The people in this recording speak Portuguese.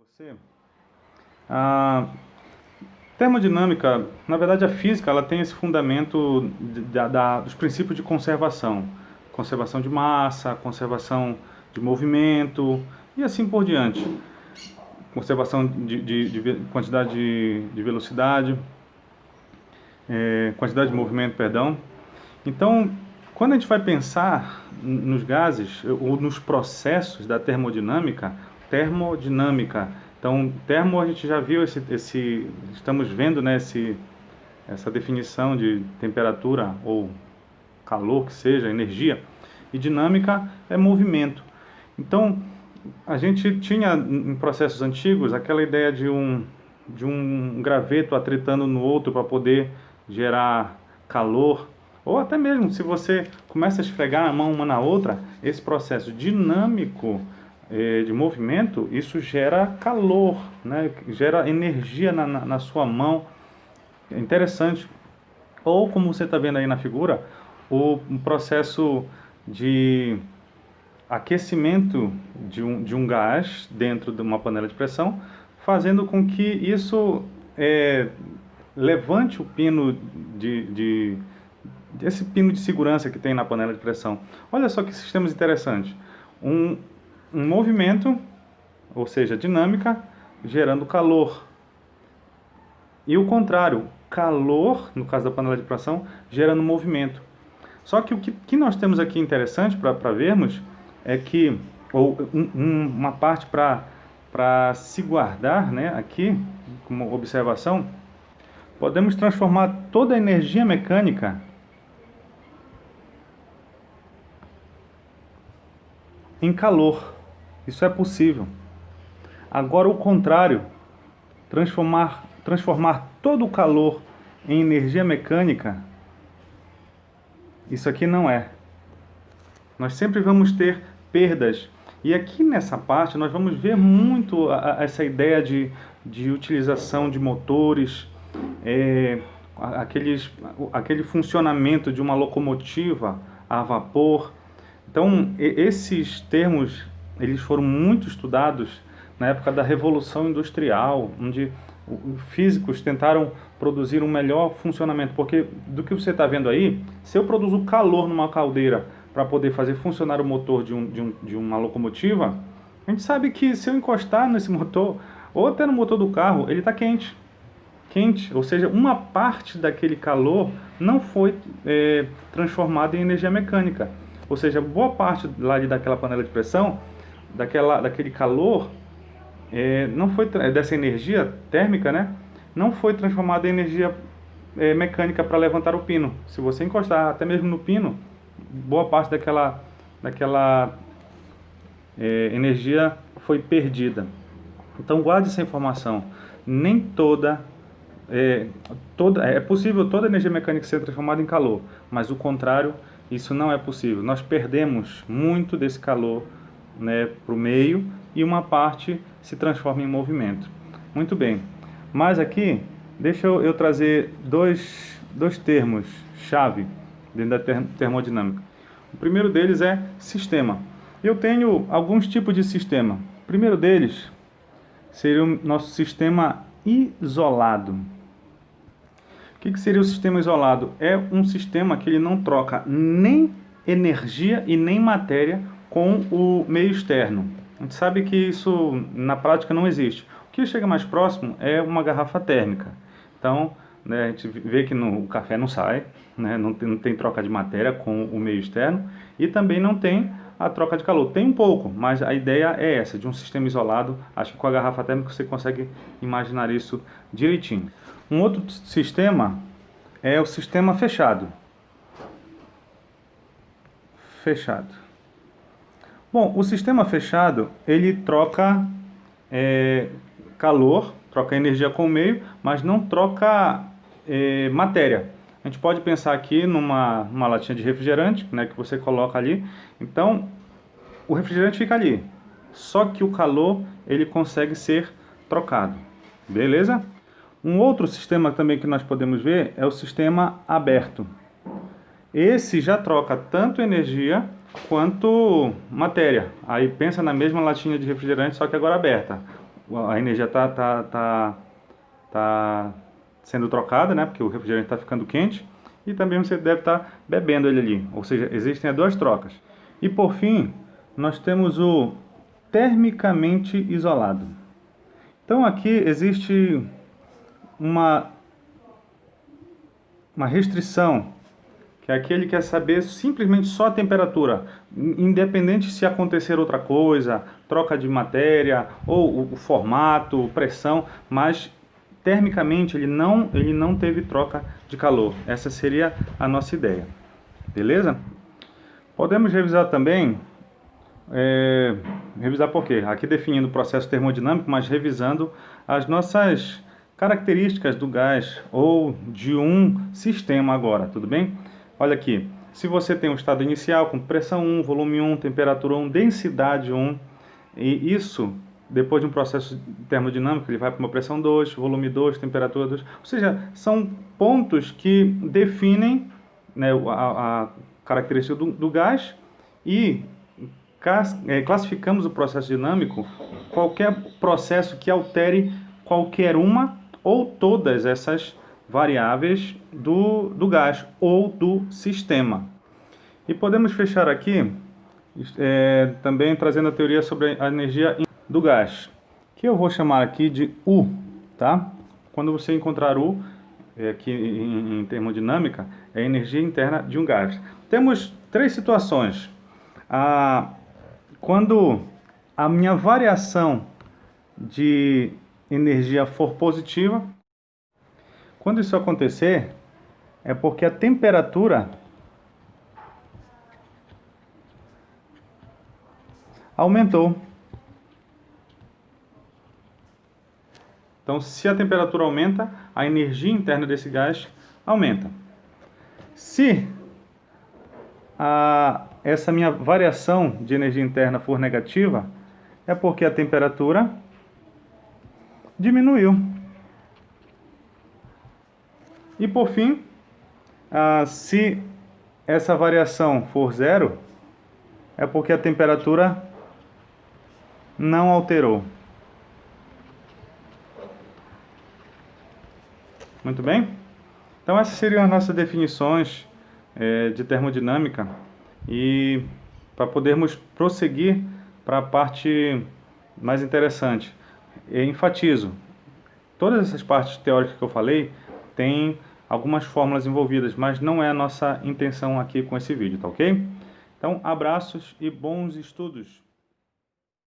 Você, a termodinâmica, na verdade a física, ela tem esse fundamento dos princípios de conservação. Conservação de massa, conservação de movimento e assim por diante. Conservação de quantidade de velocidade, quantidade de movimento, perdão. Então, quando a gente vai pensar nos gases ou nos processos da termodinâmica, então termo a gente já viu estamos vendo, né, essa definição de temperatura ou calor, que seja, energia, e dinâmica é movimento. Então, a gente tinha em processos antigos aquela ideia de um graveto atritando no outro para poder gerar calor, ou até mesmo se você começa a esfregar a mão uma na outra, esse processo dinâmico de movimento, isso gera calor, né? Gera energia na sua mão. É interessante. Ou como você está vendo aí na figura, um processo de aquecimento de um gás dentro de uma panela de pressão, fazendo com que isso levante o pino esse pino de segurança que tem na panela de pressão. Olha só que sistemas interessantes. Um movimento, ou seja, dinâmica, gerando calor. E o contrário, calor, no caso da panela de pressão, gerando movimento. Só que o que nós temos aqui interessante para vermos é que, ou uma parte para se guardar, né, aqui, como observação, podemos transformar toda a energia mecânica em calor. Isso é possível. Agora, o contrário, transformar todo o calor em energia mecânica, isso aqui não é. Nós sempre vamos ter perdas. E aqui nessa parte nós vamos ver muito essa ideia de utilização de motores, aquele funcionamento de uma locomotiva a vapor. Então, esses termos, eles foram muito estudados na época da Revolução Industrial, onde físicos tentaram produzir um melhor funcionamento. Porque, do que você está vendo aí, se eu produzo calor numa caldeira para poder fazer funcionar o motor de uma locomotiva, a gente sabe que se eu encostar nesse motor, ou até no motor do carro, ele está quente. Ou seja, uma parte daquele calor não foi transformada em energia mecânica. Ou seja, boa parte lá daquela panela de pressão, daquele calor, não foi dessa energia térmica, né? Não foi transformada em energia mecânica para levantar o pino. Se você encostar até mesmo no pino, boa parte daquela energia foi perdida. Então guarde essa informação. Nem é possível toda energia mecânica ser transformada em calor, mas o contrário, isso não é possível. Nós perdemos muito desse calor, né, para o meio, e uma parte se transforma em movimento. Muito bem. Mas aqui, deixa eu trazer dois termos chave dentro da termodinâmica. O primeiro deles é sistema. Eu tenho alguns tipos de sistema. O primeiro deles seria o nosso sistema isolado. O que seria o sistema isolado? É um sistema que ele não troca nem energia e nem matéria com o meio externo. A gente sabe que isso na prática não existe. O que chega mais próximo é uma garrafa térmica. Então, né, a gente vê que o café não sai, né, não tem troca de matéria com o meio externo e também não tem a troca de calor. Tem um pouco, mas a ideia é essa, de um sistema isolado. Acho que com a garrafa térmica você consegue imaginar isso direitinho. Um outro sistema é o sistema fechado. Bom, o sistema fechado, ele troca calor, troca energia com o meio, mas não troca matéria. A gente pode pensar aqui numa latinha de refrigerante, né, que você coloca ali. Então, o refrigerante fica ali. Só que o calor, ele consegue ser trocado. Beleza? Um outro sistema também que nós podemos ver é o sistema aberto. Esse já troca tanto energia quanto matéria. Aí pensa na mesma latinha de refrigerante, só que agora aberta. a energia tá sendo trocada, né? Porque o refrigerante está ficando quente. E também você deve estar bebendo ele ali. Ou seja, existem as duas trocas. E por fim, nós temos o termicamente isolado. Então aqui existe uma restrição, que aqui ele quer saber simplesmente só a temperatura, independente se acontecer outra coisa, troca de matéria, ou o formato, pressão, mas termicamente ele não teve troca de calor. Essa seria a nossa ideia. Beleza? Podemos revisar também, revisar por quê? Aqui definindo o processo termodinâmico, mas revisando as nossas características do gás ou de um sistema agora, tudo bem? Olha aqui, se você tem um estado inicial com pressão 1, volume 1, temperatura 1, densidade 1, e isso, depois de um processo termodinâmico, ele vai para uma pressão 2, volume 2, temperatura 2, ou seja, são pontos que definem, né, a característica do gás e classificamos o processo dinâmico, qualquer processo que altere qualquer uma ou todas essas variáveis do gás ou do sistema. E podemos fechar aqui também trazendo a teoria sobre a energia do gás, que eu vou chamar aqui de U, tá? Quando você encontrar U, aqui em termodinâmica, é a energia interna de um gás. Temos três situações. Quando a minha variação de energia for positiva, quando isso acontecer, é porque a temperatura aumentou. Então, se a temperatura aumenta, a energia interna desse gás aumenta. Se essa minha variação de energia interna for negativa, é porque a temperatura diminuiu. E por fim, se essa variação for zero, é porque a temperatura não alterou. Muito bem? Então essas seriam as nossas definições de termodinâmica, e para podermos prosseguir para a parte mais interessante, enfatizo, todas essas partes teóricas que eu falei têm algumas fórmulas envolvidas, mas não é a nossa intenção aqui com esse vídeo, tá ok? Então, abraços e bons estudos!